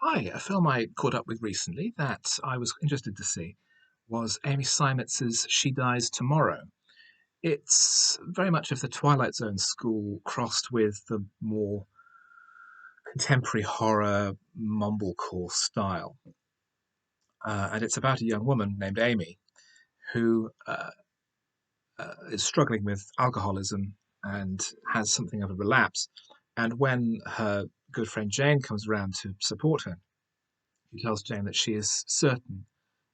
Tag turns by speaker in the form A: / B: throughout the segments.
A: Hi, a film I caught up with recently that I was interested to see was Amy Seimetz's She Dies Tomorrow. It's very much of the Twilight Zone school crossed with the more contemporary horror mumblecore style. And it's about a young woman named Amy who is struggling with alcoholism and has something of a relapse. And when her good friend Jane comes around to support her, she tells Jane that she is certain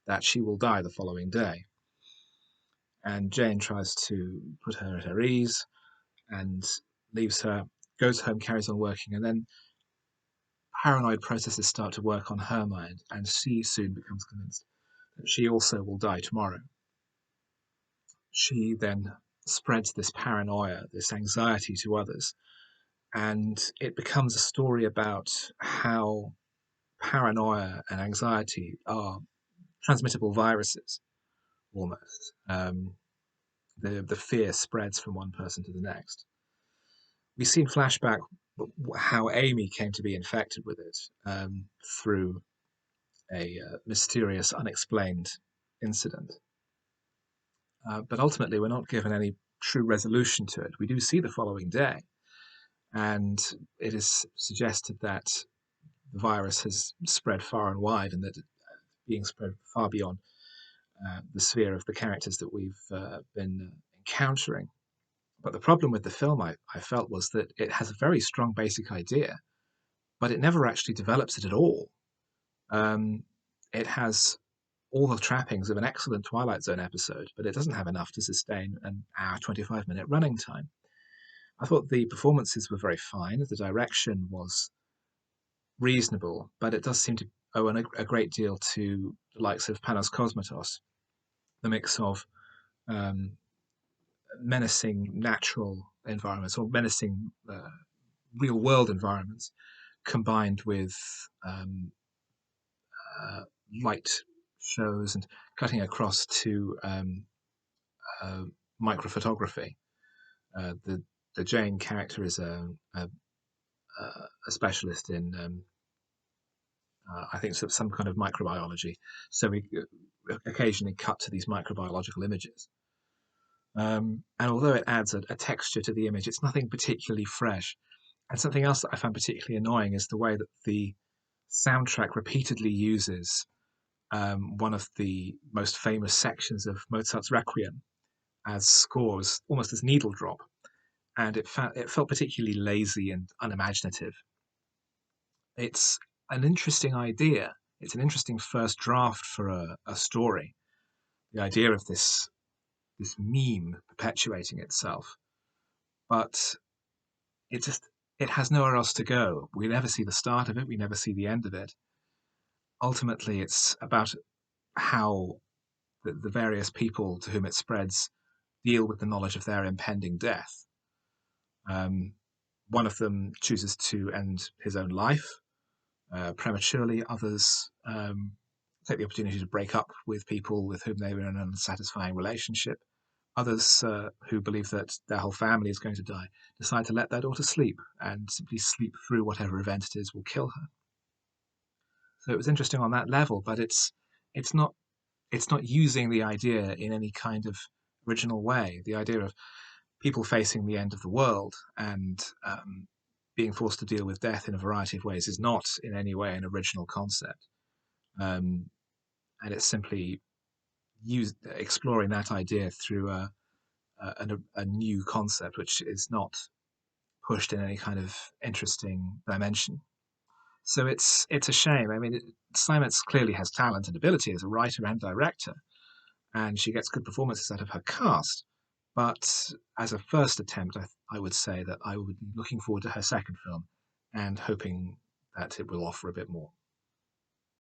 A: that she will die the following day. And Jane tries to put her at her ease and leaves her, goes home, carries on working, and then paranoid processes start to work on her mind, and she soon becomes convinced that she also will die tomorrow. She then spreads this paranoia, this anxiety to others, and it becomes a story about how paranoia and anxiety are transmittable viruses almost. The fear spreads from one person to the next. We see in flashback how Amy came to be infected with it through a mysterious, unexplained incident. But ultimately, we're not given any true resolution to it. We do see the following day, and it is suggested that the virus has spread far and wide, and that being spread far beyond the sphere of the characters that we've been encountering. But the problem with the film, I felt, was that it has a very strong basic idea, but it never actually develops it at all. Um, it has all the trappings of an excellent Twilight Zone episode, but it doesn't have enough to sustain an hour, 25-minute running time. I thought the performances were very fine, the direction was reasonable, but it does seem to owe a great deal to the likes of Panos Cosmatos, the mix of um, menacing natural environments or menacing real world environments combined with um, uh, light shows and cutting across to uh, microphotography. The Jane character is a specialist in, I think, some kind of microbiology. So we occasionally cut to these microbiological images. And although it adds a texture to the image, it's nothing particularly fresh. And something else that I found particularly annoying is the way that the soundtrack repeatedly uses one of the most famous sections of Mozart's Requiem as scores, almost as needle drop, and it felt particularly lazy and unimaginative. It's an interesting idea. It's an interesting first draft for a story. The idea of this meme perpetuating itself, but it just it has nowhere else to go. We never see the start of it. We never see the end of it. Ultimately, it's about how the various people to whom it spreads deal with the knowledge of their impending death. Um, One of them chooses to end his own life prematurely. Others take the opportunity to break up with people with whom they were in an unsatisfying relationship. Others who believe that their whole family is going to die decide to let their daughter sleep and simply sleep through whatever event it is will kill her. So it was interesting on that level, but it's not it's not using the idea in any kind of original way. The idea of people facing the end of the world and being forced to deal with death in a variety of ways is not in any way an original concept. Um, and it's simply exploring that idea through a new concept, which is not pushed in any kind of interesting dimension. So it's a shame. I mean, Seimetz clearly has talent and ability as a writer and director, and she gets good performances out of her cast. But as a first attempt, I would say that I would be looking forward to her second film and hoping that it will offer a bit more.